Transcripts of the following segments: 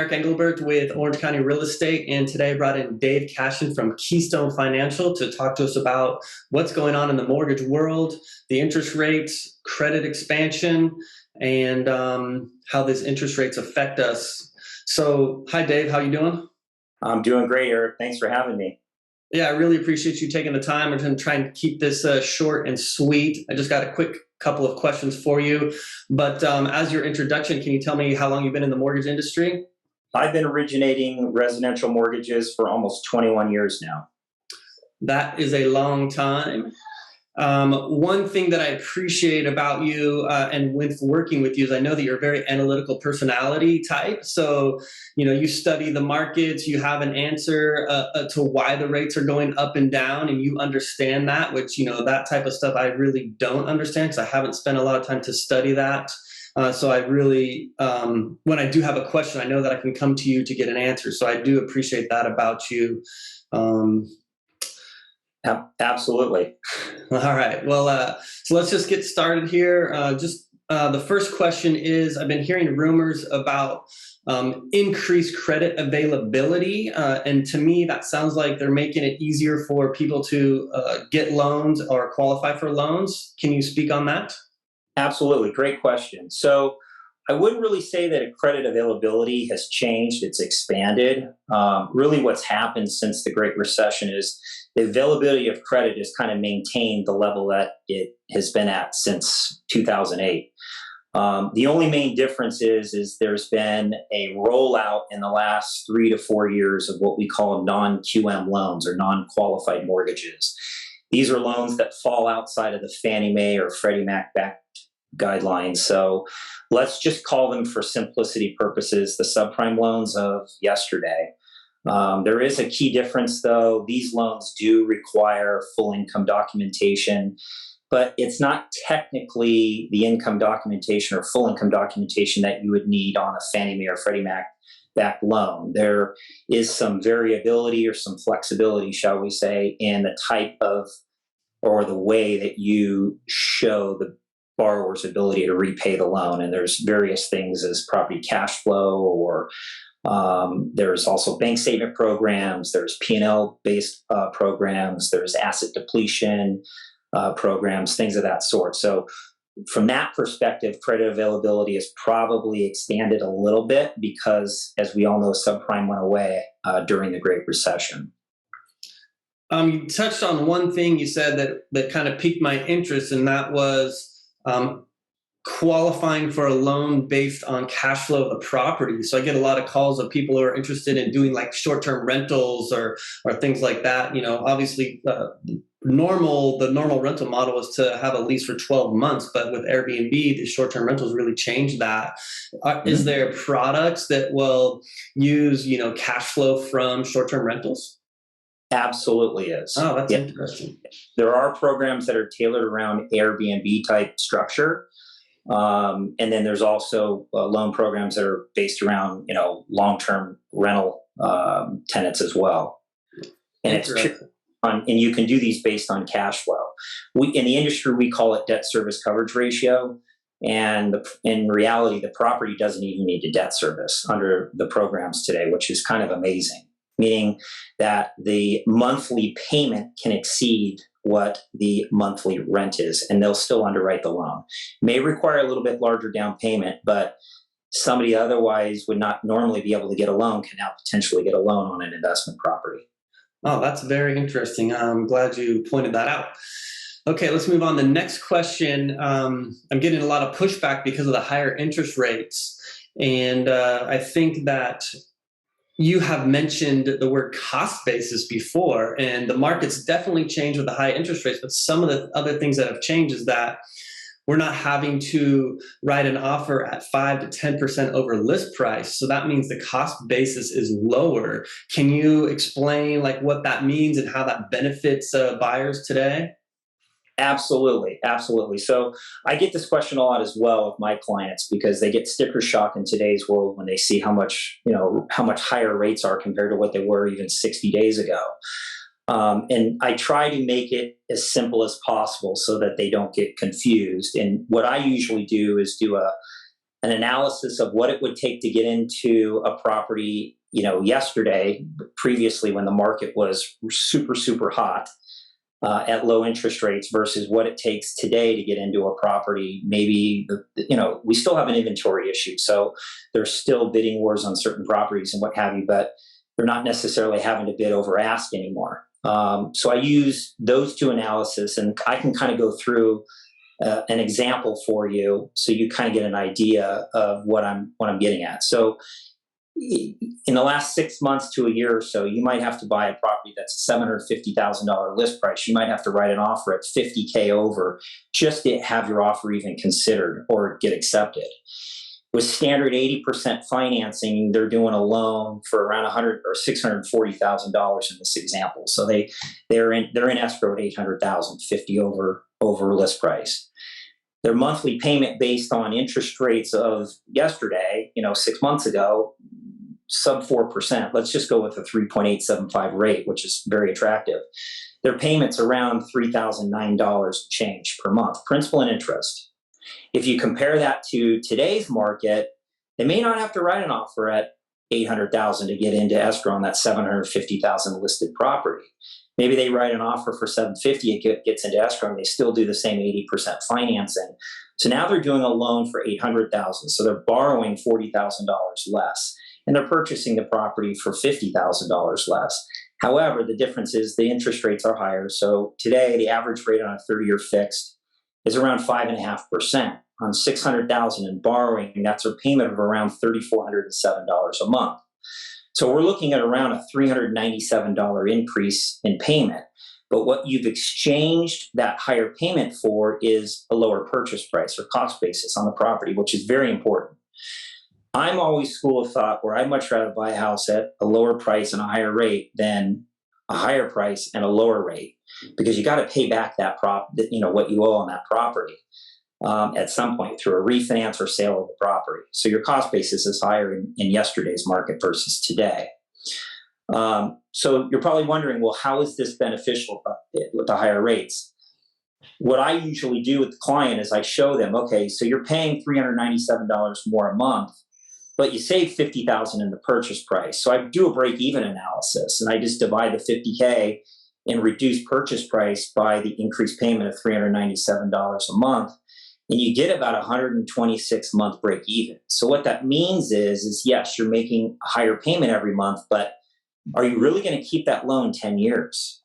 Eric Engelbert with Orange County Real Estate, and today I brought in Dave Cashion from Keystone Financial to talk to us about what's going on in the mortgage world, the interest rates, credit expansion, and how these interest rates affect us. So, hi Dave, how you doing? I'm doing great, Eric. Thanks for having me. Yeah, I really appreciate you taking the time. We're going to try and keep this short and sweet. I just got a quick couple of questions for you. But as your introduction, can you tell me how long you've been in the mortgage industry? I've been originating residential mortgages for almost 21 years now. That is a long time. One thing that I appreciate about you and with working with you is I know that you're a very analytical personality type. So, you study the markets, you have an answer to why the rates are going up and down, and you understand that, which, that type of stuff I really don't understand because I haven't spent a lot of time to study that. So I really, when I do have a question, I know that I can come to you to get an answer. So I do appreciate that about you. Absolutely. All right. Well, so let's just get started here. The first question is, I've been hearing rumors about increased credit availability. And to me, that sounds like they're making it easier for people to get loans or qualify for loans. Can you speak on that? Absolutely. Great question. So I wouldn't really say that credit availability has changed. It's expanded. Really what's happened since the Great Recession is the availability of credit has kind of maintained the level that it has been at since 2008. The only main difference is there's been a rollout in the last 3 to 4 years of what we call non-QM loans or non-qualified mortgages. These are loans that fall outside of the Fannie Mae or Freddie Mac backed guidelines. So let's just call them, for simplicity purposes, the subprime loans of yesterday. There is a key difference, though. These loans do require full income documentation, but it's not technically the income documentation or full income documentation that you would need on a Fannie Mae or Freddie Mac backed loan. There is some variability or some flexibility, shall we say, in the type of or the way that you show the borrower's ability to repay the loan. And there's various things as property cash flow, or there's also bank statement programs, there's P&L based programs, there's asset depletion programs, things of that sort. So from that perspective, credit availability has probably expanded a little bit because, as we all know, subprime went away during the Great Recession. You touched on one thing you said that kind of piqued my interest, and that was qualifying for a loan based on cash flow of the property. So I get a lot of calls of people who are interested in doing like short-term rentals or things like that. Obviously the normal rental model is to have a lease for 12 months, but with Airbnb, the short-term rentals really changed that. Is there products that will use, cash flow from short-term rentals? Absolutely is. Oh, that's interesting. There are programs that are tailored around Airbnb type structure. And then there's also loan programs that are based around, long-term rental tenants as well. And and you can do these based on cash flow. In the industry, we call it debt service coverage ratio. And in reality, the property doesn't even need to debt service under the programs today, which is kind of amazing. Meaning that the monthly payment can exceed what the monthly rent is, and they'll still underwrite the loan. May require a little bit larger down payment, but somebody otherwise would not normally be able to get a loan can now potentially get a loan on an investment property. Oh, that's very interesting. I'm glad you pointed that out. Okay, let's move on. The next question, I'm getting a lot of pushback because of the higher interest rates. And I think that you have mentioned the word cost basis before, and the market's definitely changed with the high interest rates. But some of the other things that have changed is that we're not having to write an offer at 5 to 10% over list price. So that means the cost basis is lower. Can you explain what that means and how that benefits buyers today? Absolutely. Absolutely. So I get this question a lot as well with my clients because they get sticker shock in today's world when they see how much higher rates are compared to what they were even 60 days ago. And I try to make it as simple as possible so that they don't get confused. And what I usually do is do an analysis of what it would take to get into a property, yesterday, previously when the market was super, super hot, at low interest rates versus what it takes today to get into a property. Maybe, we still have an inventory issue. So there's still bidding wars on certain properties and what have you, but they're not necessarily having to bid over ask anymore. So I use those two analysis, and I can kind of go through an example for you so you kind of get an idea of what I'm getting at. So in the last 6 months to a year or so, you might have to buy a property that's $750,000 list price. You might have to write an offer at $50K over just to have your offer even considered or get accepted. With standard 80% financing, they're doing a loan for around $100,000 or $640,000 in this example. So they're in escrow at $800,000, 50 over list price. Their monthly payment based on interest rates of yesterday, 6 months ago, sub 4%. Let's just go with a 3.875 rate, which is very attractive. Their payment's around $3,009 change per month, principal and interest. If you compare that to today's market, they may not have to write an offer at $800,000 to get into escrow on that $750,000 listed property. Maybe they write an offer for $750,000, it gets into escrow, and they still do the same 80% financing. So now they're doing a loan for $800,000. So they're borrowing $40,000 less, and they're purchasing the property for $50,000 less. However, the difference is the interest rates are higher. So today, the average rate on a 30-year fixed is around 5.5%. On $600,000 in borrowing, that's a payment of around $3,407 a month. So we're looking at around a $397 increase in payment. But what you've exchanged that higher payment for is a lower purchase price or cost basis on the property, which is very important. I'm always school of thought where I'd much rather buy a house at a lower price and a higher rate than a higher price and a lower rate, because you got to pay back that what you owe on that property at some point through a refinance or sale of the property. So your cost basis is higher in yesterday's market versus today. So you're probably wondering, well, how is this beneficial with the higher rates? What I usually do with the client is I show them, okay, so you're paying $397 more a month, but you save $50,000 in the purchase price. So I do a break-even analysis, and I just divide the $50K and reduce purchase price by the increased payment of $397 a month, and you get about 126 month break-even. So what that means is yes, you're making a higher payment every month, but are you really going to keep that loan 10 years?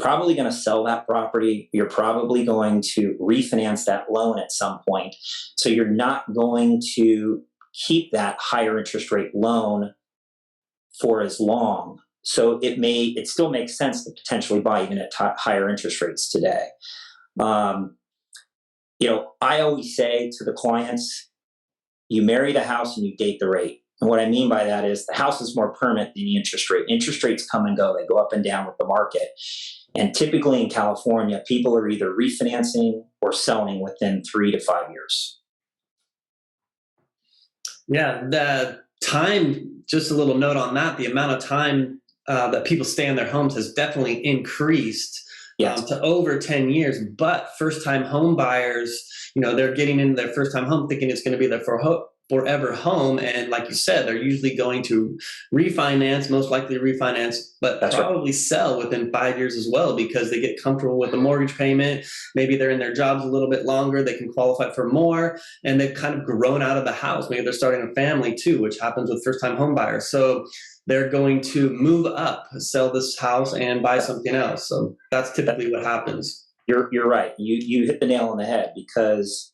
Probably going to sell that property. You're probably going to refinance that loan at some point. So you're not going to keep that higher interest rate loan for as long. So it still makes sense to potentially buy even at higher interest rates today. I always say to the clients, you marry the house and you date the rate. And what I mean by that is the house is more permanent than the interest rate. Interest rates come and go. They go up and down with the market. And typically in California, people are either refinancing or selling within 3 to 5 years. Yeah, the time, just a little note on that, the amount of time that people stay in their homes has definitely increased. Yes. To over 10 years, but first-time home buyers, they're getting into their first-time home thinking it's going to be their forever home. And like you said, they're usually going to most likely refinance, but That's probably sell within 5 years as well, because they get comfortable with the mortgage payment. Maybe they're in their jobs a little bit longer. They can qualify for more, and they've kind of grown out of the house. Maybe they're starting a family too, which happens with first-time home buyers. So they're going to move up, sell this house, and buy something else. So that's typically what happens. You're right. You hit the nail on the head, because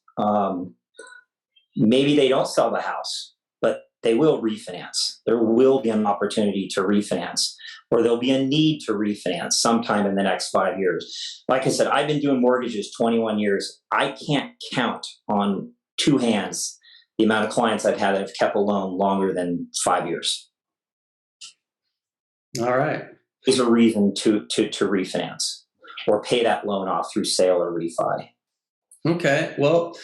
maybe they don't sell the house, but they will refinance. There will be an opportunity to refinance, or there'll be a need to refinance sometime in the next 5 years. Like I said, I've been doing mortgages 21 years. I can't count on two hands the amount of clients I've had that have kept a loan longer than 5 years. All right. Is a reason to refinance or pay that loan off through sale or refi. Okay. Well,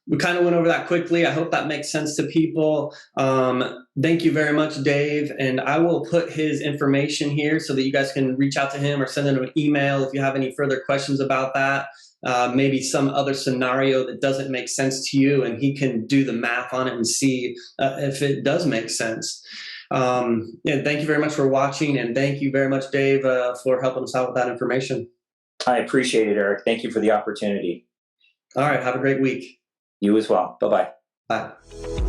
we kind of went over that quickly. I hope that makes sense to people. Thank you very much, Dave. And I will put his information here so that you guys can reach out to him or send him an email if you have any further questions about that. maybe some other scenario that doesn't make sense to you, and he can do the math on it and see if it does make sense. And thank you very much for watching, and thank you very much, Dave, for helping us out with that information. I appreciate it, Eric. Thank you for the opportunity. All right. Have a great week. You as well. Bye-bye. Bye.